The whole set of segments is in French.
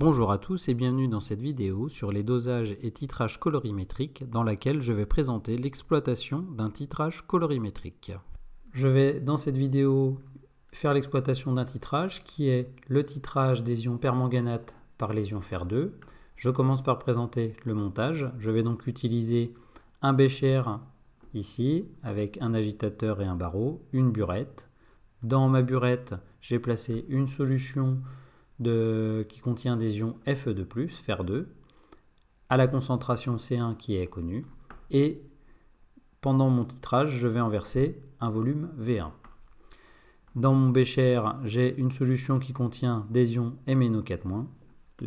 Bonjour à tous et bienvenue dans cette vidéo sur les dosages et titrages colorimétriques dans laquelle je vais présenter l'exploitation d'un titrage colorimétrique. Je vais dans cette vidéo faire l'exploitation d'un titrage qui est le titrage des ions permanganate par les ions fer 2. Je commence par présenter le montage. Je vais donc utiliser un bécher ici avec un agitateur et un barreau, une burette. Dans ma burette, j'ai placé une solution qui contient des ions Fe2+, fer 2, à la concentration C1 qui est connue, et pendant mon titrage, je vais en verser un volume V1. Dans mon bécher, j'ai une solution qui contient des ions MnO4-.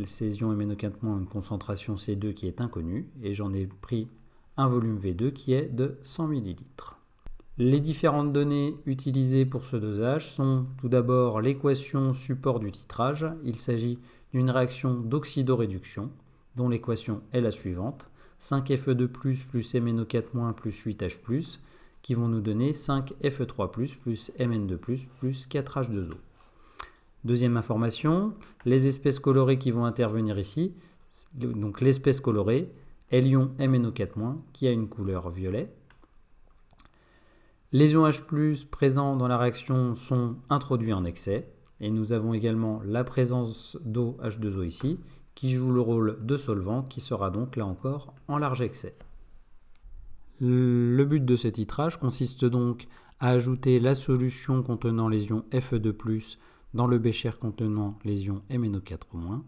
Ces ions MnO4- ont une concentration C2 qui est inconnue, et j'en ai pris un volume V2 qui est de 100 ml. Les différentes données utilisées pour ce dosage sont tout d'abord l'équation support du titrage. Il s'agit d'une réaction d'oxydoréduction dont l'équation est la suivante. 5Fe2+, plus MnO4- plus 8H+, qui vont nous donner 5Fe3+, plus Mn2+, plus 4H2O. Deuxième information, les espèces colorées qui vont intervenir ici, donc l'espèce colorée est l'ion MnO4- qui a une couleur violet. Les ions H+, présents dans la réaction sont introduits en excès. Et nous avons également la présence d'eau H2O ici, qui joue le rôle de solvant, qui sera donc là encore en large excès. Le but de ce titrage consiste donc à ajouter la solution contenant les ions Fe2+, dans le bécher contenant les ions MnO4-,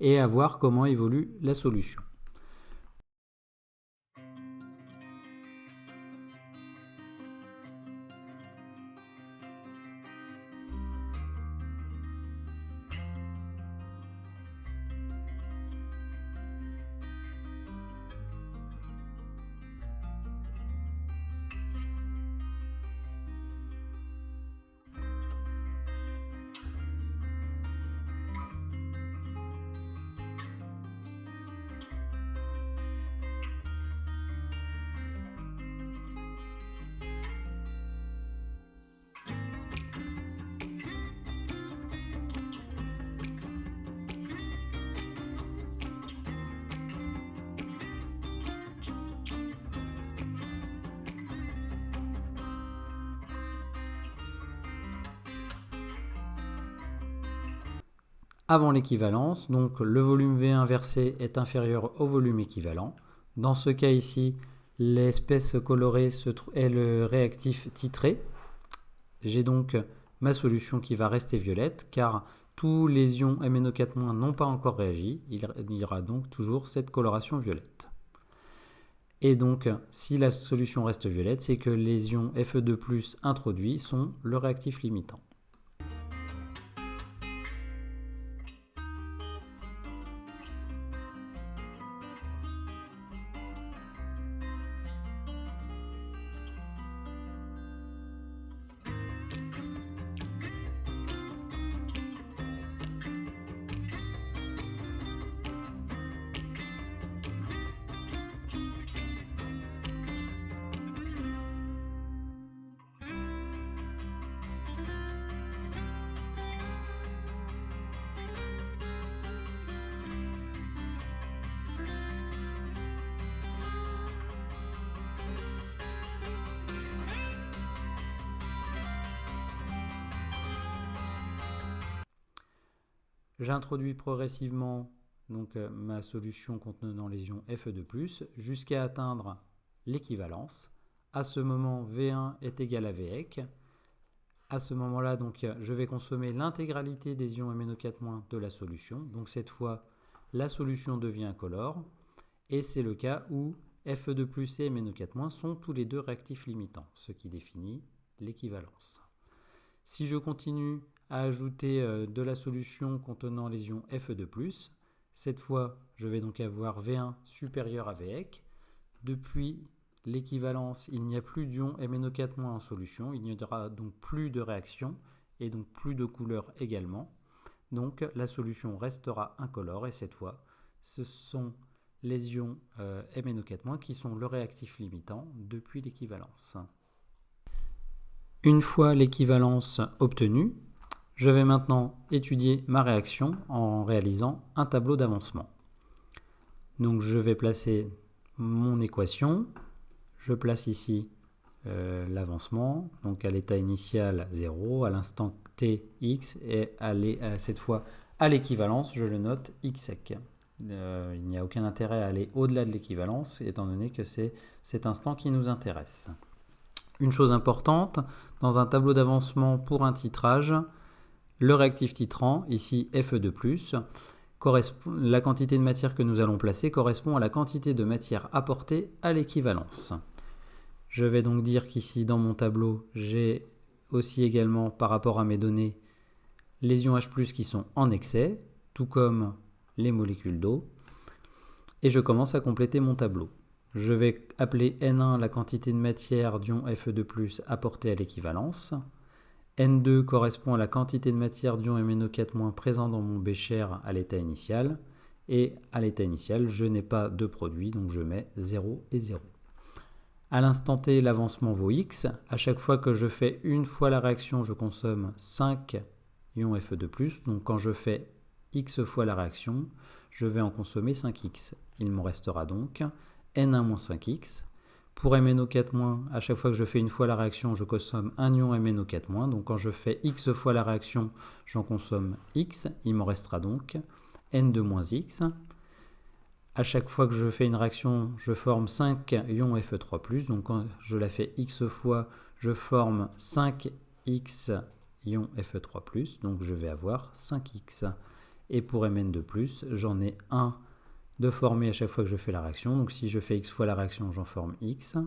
et à voir comment évolue la solution. Avant l'équivalence, donc le volume V1 versé est inférieur au volume équivalent. Dans ce cas ici, l'espèce colorée est le réactif titré. J'ai donc ma solution qui va rester violette car tous les ions MnO4- n'ont pas encore réagi. Il y aura donc toujours cette coloration violette. Et donc, si la solution reste violette, c'est que les ions Fe2+ introduits sont le réactif limitant. J'introduis progressivement ma solution contenant les ions Fe2+, jusqu'à atteindre l'équivalence. À ce moment, V1 est égal à Vec. À ce moment-là, je vais consommer l'intégralité des ions MnO4- de la solution. Donc cette fois, la solution devient incolore. Et c'est le cas où Fe2+ et MnO4- sont tous les deux réactifs limitants, ce qui définit l'équivalence. Si je continue à ajouter de la solution contenant les ions Fe2+, cette fois, je vais donc avoir V1 supérieur à Vec. Depuis l'équivalence, il n'y a plus d'ions MnO4- en solution, il n'y aura donc plus de réaction et donc plus de couleur également. Donc la solution restera incolore et cette fois, ce sont les ions MnO4- qui sont le réactif limitant depuis l'équivalence. Une fois l'équivalence obtenue, Je vais maintenant étudier ma réaction en réalisant un tableau d'avancement. Donc je vais placer mon équation, je place ici l'avancement, donc à l'état initial 0, à l'instant t x et cette fois à l'équivalence, je le note x sec. Il n'y a aucun intérêt à aller au-delà de l'équivalence étant donné que c'est cet instant qui nous intéresse. Une chose importante, dans un tableau d'avancement pour un titrage, le réactif titrant, ici Fe2+, la quantité de matière que nous allons placer correspond à la quantité de matière apportée à l'équivalence. Je vais donc dire qu'ici dans mon tableau, j'ai aussi également par rapport à mes données les ions H+ qui sont en excès, tout comme les molécules d'eau. Et je commence à compléter mon tableau. Je vais appeler N1 la quantité de matière d'ion Fe2+ apportée à l'équivalence. N2 correspond à la quantité de matière d'ion MnO4- présent dans mon bécher à l'état initial. Et à l'état initial, je n'ai pas de produit, donc je mets 0 et 0. À l'instant t, l'avancement vaut x. À chaque fois que je fais une fois la réaction, je consomme 5 ions Fe2+. Donc quand je fais x fois la réaction, je vais en consommer 5x. Il m'en restera donc N1-5x. Pour MnO4-, à chaque fois que je fais une fois la réaction, je consomme un ion MnO4-. Donc quand je fais x fois la réaction, j'en consomme x. Il m'en restera donc N2-x. À chaque fois que je fais une réaction, je forme 5 ions Fe3+. Donc quand je la fais x fois, je forme 5x ions Fe3+. Donc je vais avoir 5x. Et pour Mn2+, j'en ai 1 de formé à chaque fois que je fais la réaction. Donc si je fais x fois la réaction, j'en forme x,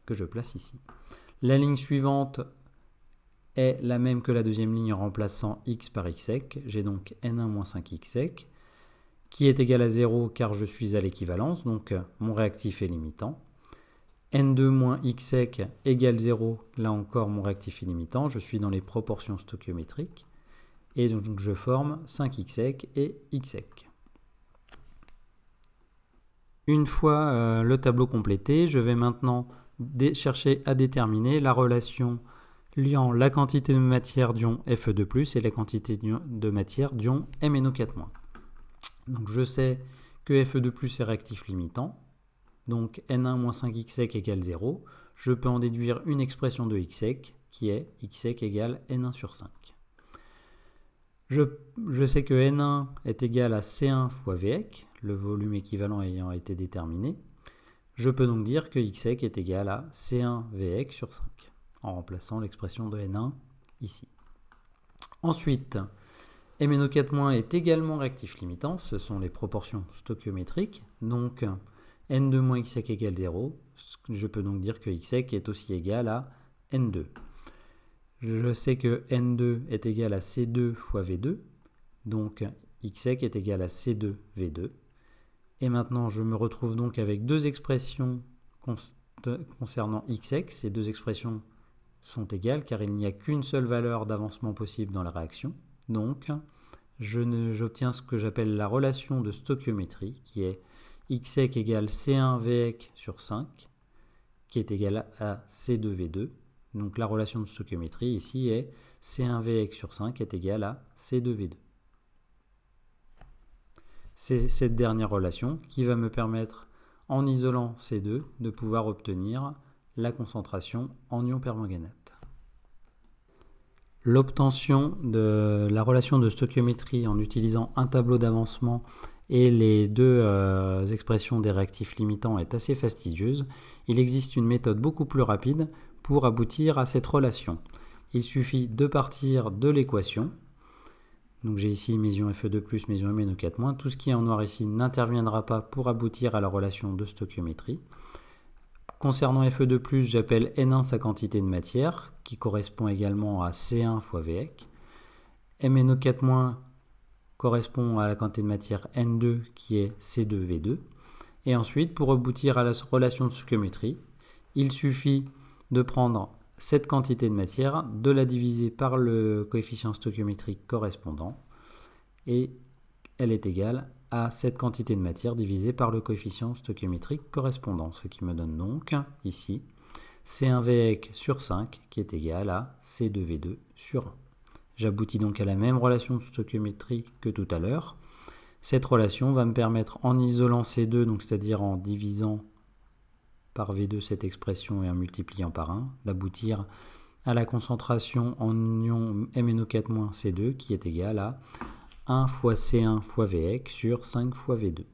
que je place ici. La ligne suivante est la même que la deuxième ligne en remplaçant x par x sec. J'ai donc N1-5x sec, qui est égal à 0 car je suis à l'équivalence, donc mon réactif est limitant. N2-x sec égale 0, là encore mon réactif est limitant, je suis dans les proportions stoichiométriques. Et donc je forme 5x sec et x sec. Une fois le tableau complété, je vais maintenant chercher à déterminer la relation liant la quantité de matière d'ion Fe2+ et la quantité de matière d'ion MnO4-. Donc je sais que Fe2+ est réactif limitant, donc N1-5x sec égale 0. Je peux en déduire une expression de x sec qui est x sec égale N1 sur 5. Je sais que N1 est égal à C1 fois Vec, le volume équivalent ayant été déterminé. Je peux donc dire que x sec est égal à C1 Vec sur 5, en remplaçant l'expression de N1 ici. Ensuite, MnO4- est également réactif limitant, ce sont les proportions stoichiométriques, donc N2- x sec égale 0, je peux donc dire que x sec est aussi égal à N2. Je sais que N2 est égal à C2 fois V2, donc x sec est égal à C2 V2. Et maintenant, je me retrouve donc avec deux expressions concernant x sec. Ces deux expressions sont égales car il n'y a qu'une seule valeur d'avancement possible dans la réaction. Donc, j'obtiens ce que j'appelle la relation de stoichiométrie, qui est x sec égale C1 Vec sur 5, qui est égal à C2 V2. Donc la relation de stoichiométrie ici est C1 Vec sur 5 est égal à C2 V2. C'est cette dernière relation qui va me permettre, en isolant ces deux, de pouvoir obtenir la concentration en ion permanganate. L'obtention de la relation de stoichiométrie en utilisant un tableau d'avancement et les deux expressions des réactifs limitants est assez fastidieuse. Il existe une méthode beaucoup plus rapide pour aboutir à cette relation. Il suffit de partir de l'équation. Donc j'ai ici mes ions Fe2+, mes ions MnO4-. Tout ce qui est en noir ici n'interviendra pas pour aboutir à la relation de stoichiométrie. Concernant Fe2+, j'appelle N1 sa quantité de matière, qui correspond également à C1 fois Vec. MnO4- correspond à la quantité de matière N2, qui est C2V2. Et ensuite, pour aboutir à la relation de stoichiométrie, il suffit de prendre cette quantité de matière, de la diviser par le coefficient stoichiométrique correspondant, et elle est égale à cette quantité de matière divisée par le coefficient stoichiométrique correspondant, ce qui me donne donc ici C1Vec sur 5 qui est égal à C2V2 sur 1. J'aboutis donc à la même relation de stoichiométrie que tout à l'heure. Cette relation va me permettre, en isolant C2, donc c'est-à-dire en divisant par V2 cette expression et en multipliant par 1, d'aboutir à la concentration en union MnO4- C2 qui est égale à 1 fois C1 fois Vx sur 5 fois V2.